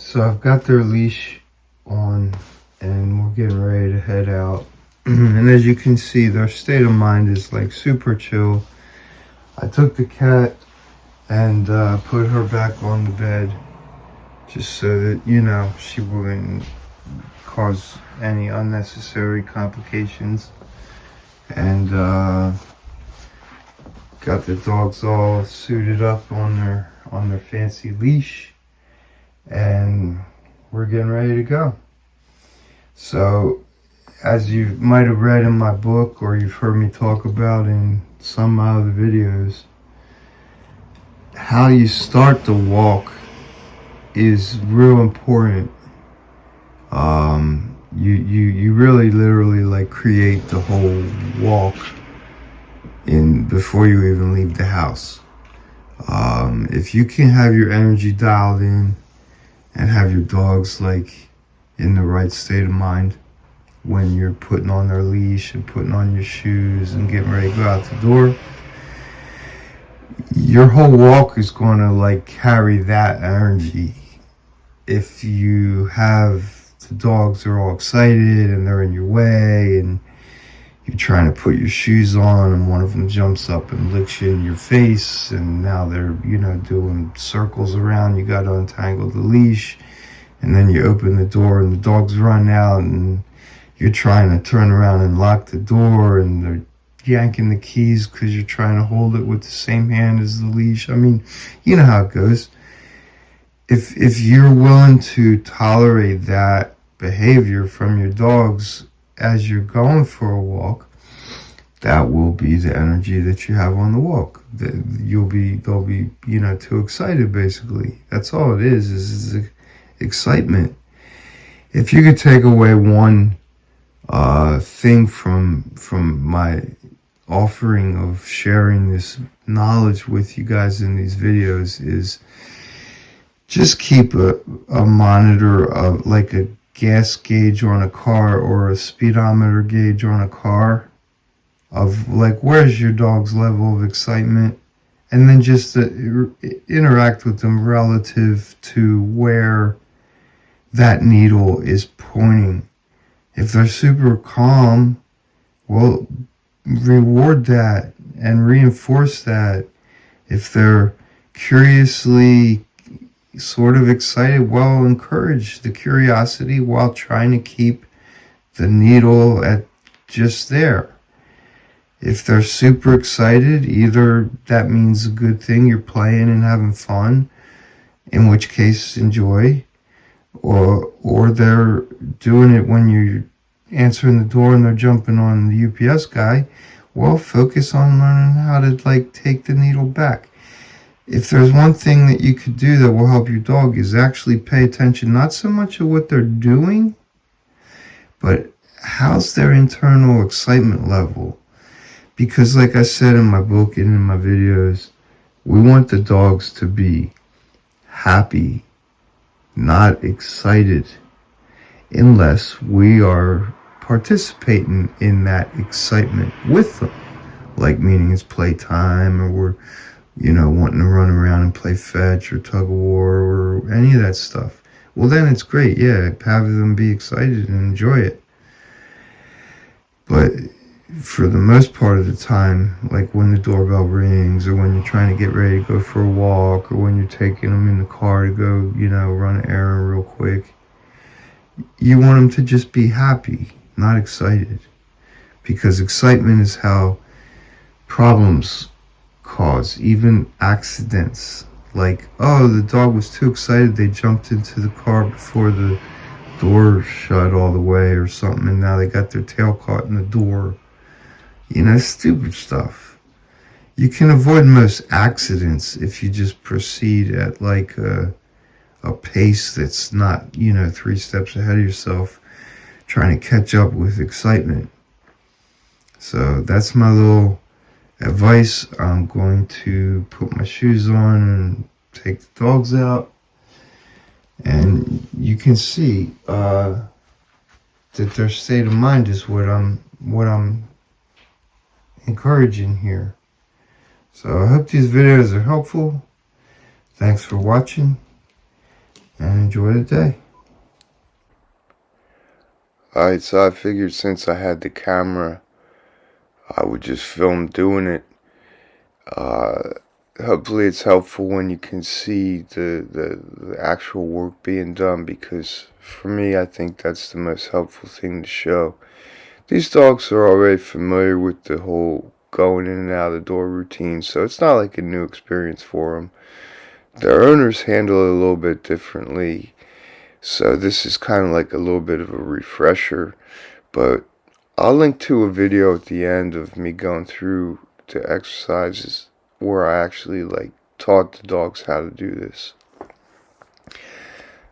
So I've got their leash on and we're getting ready to head out. And as you can see, their state of mind is like super chill. I took the cat and put her back on the bed just so that, you know, she wouldn't cause any unnecessary complications. And got the dogs all suited up on their fancy leash, and we're getting ready to go. So, as you might have read in my book or you've heard me talk about in some of my other videos, how you start the walk is real important. You really literally like create the whole walk in before you even leave the house. If you can have your energy dialed in and have your dogs like in the right state of mind when you're putting on their leash and putting on your shoes and getting ready to go out the door, your whole walk is going to like carry that energy. If you have the dogs are all excited and they're in your way and you're trying to put your shoes on and one of them jumps up and licks you in your face and now they're, you know, doing circles around, you got to untangle the leash, and then you open the door and the dogs run out and you're trying to turn around and lock the door and they're yanking the keys because you're trying to hold it with the same hand as the leash. I mean, you know how it goes. If you're willing to tolerate that behavior from your dogs as you're going for a walk, that will be the energy that you have on the walk. They'll be, you know, too excited basically. That's all it is excitement. If you could take away one thing from my offering of sharing this knowledge with you guys in these videos, is just keep a monitor of like a gas gauge on a car or a speedometer gauge on a car of like where's your dog's level of excitement, and then just interact with them relative to where that needle is pointing. If they're super calm, well, reward that and reinforce that. If they're curiously sort of excited, well, encourage the curiosity while trying to keep the needle at just there. If they're super excited, either that means a good thing, you're playing and having fun, in which case enjoy, or they're doing it when you're answering the door and they're jumping on the UPS guy, well, focus on learning how to like take the needle back. If there's one thing that you could do that will help your dog is actually pay attention, not so much of what they're doing, but how's their internal excitement level. Because like I said in my book and in my videos, we want the dogs to be happy, not excited, unless we are participating in that excitement with them. Like meaning it's playtime, or we're, you know, wanting to run around and play fetch or tug of war or any of that stuff. Well, then it's great, yeah, have them be excited and enjoy it. But for the most part of the time, like when the doorbell rings or when you're trying to get ready to go for a walk or when you're taking them in the car to go, you know, run an errand real quick, you want them to just be happy, not excited. Because excitement is how problems cause, even accidents. Like, oh, the dog was too excited, they jumped into the car before the door shut all the way or something, and now they got their tail caught in the door. You know, stupid stuff. You can avoid most accidents if you just proceed at like a pace that's not, you know, 3 steps ahead of yourself, trying to catch up with excitement. So that's my little advice. I'm going to put my shoes on and take the dogs out, and you can see that their state of mind is what I'm encouraging here. So I hope these videos are helpful. Thanks for watching, and enjoy the day. Alright, so I figured since I had the camera, I would just film doing it. Hopefully it's helpful when you can see the actual work being done, because for me, I think that's the most helpful thing to show. These dogs are already familiar with the whole going in and out of the door routine, so it's not like a new experience for them. Their owners handle it a little bit differently, so this is kind of like a little bit of a refresher. But I'll link to a video at the end of me going through the exercises where I actually taught the dogs how to do this.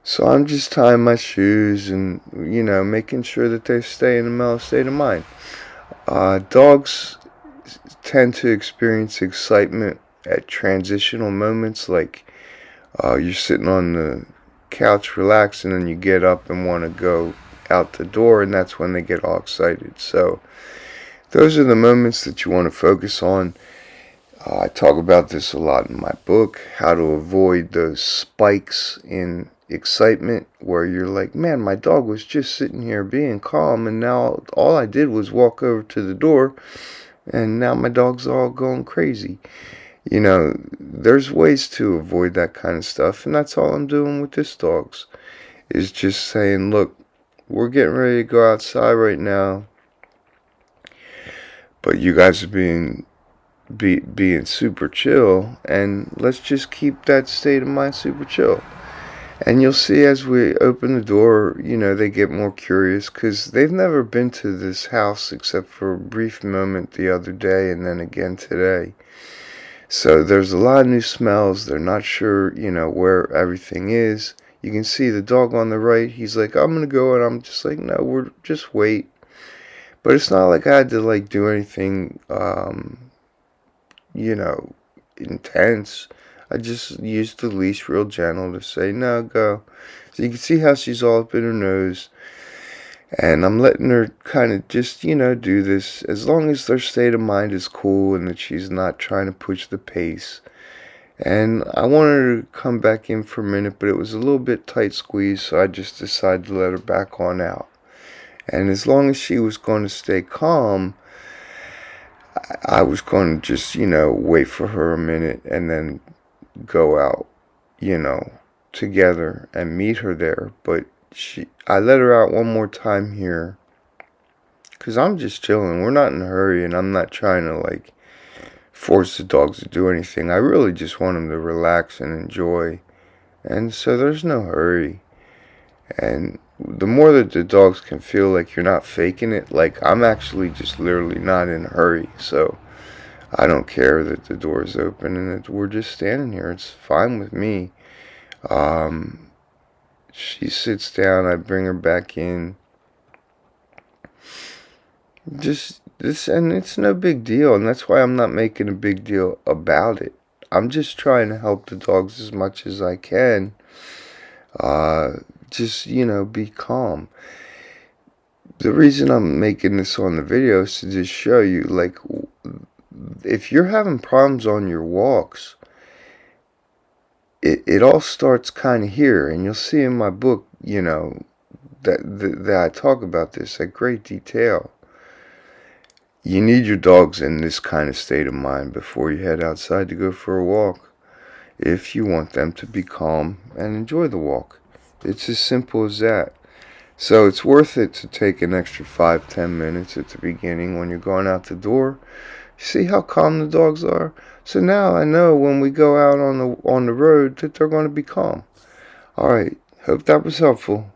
So I'm just tying my shoes and, making sure that they stay in a mellow state of mind. Dogs tend to experience excitement at transitional moments, like you're sitting on the couch relaxing and you get up and want to go out the door, and that's when they get all excited. So those are the moments that you want to focus on. I talk about this a lot in my book, how to avoid those spikes in excitement where you're like, man, my dog was just sitting here being calm, and now all I did was walk over to the door and now my dog's all going crazy. There's ways to avoid that kind of stuff, and that's all I'm doing with this dogs, is just saying, look, we're getting ready to go outside right now, but you guys are being super chill, and let's just keep that state of mind super chill. And you'll see as we open the door, they get more curious, because they've never been to this house except for a brief moment the other day and then again today. So there's a lot of new smells. They're not sure, where everything is. You can see the dog on the right. He's like, I'm going to go. And I'm just like, no, we're just wait. But it's not like I had to do anything, intense. I just used the leash real gentle to say, no, go. So you can see how she's all up in her nose. And I'm letting her kind of just, do this as long as their state of mind is cool and that she's not trying to push the pace. And I wanted her to come back in for a minute, but it was a little bit tight squeeze, so I just decided to let her back on out. And as long as she was going to stay calm, I was going to just, wait for her a minute and then go out, together and meet her there. But I let her out one more time here, because I'm just chilling. We're not in a hurry, and I'm not trying to force the dogs to do anything. I really just want them to relax and enjoy, and so there's no hurry. And the more that the dogs can feel like you're not faking it, I'm actually just literally not in a hurry, so I don't care that the door is open and that we're just standing here. It's fine with me. She sits down, I bring her back in. Just this, and it's no big deal, and that's why I'm not making a big deal about it. I'm just trying to help the dogs as much as I can. Just, be calm. The reason I'm making this on the video is to just show you, if you're having problems on your walks, it all starts kind of here, and you'll see in my book, that I talk about this at great detail. You need your dogs in this kind of state of mind before you head outside to go for a walk, if you want them to be calm and enjoy the walk. It's as simple as that. So it's worth it to take an extra 5-10 minutes at the beginning when you're going out the door. See how calm the dogs are? So now I know when we go out on the road that they're going to be calm. All right. Hope that was helpful.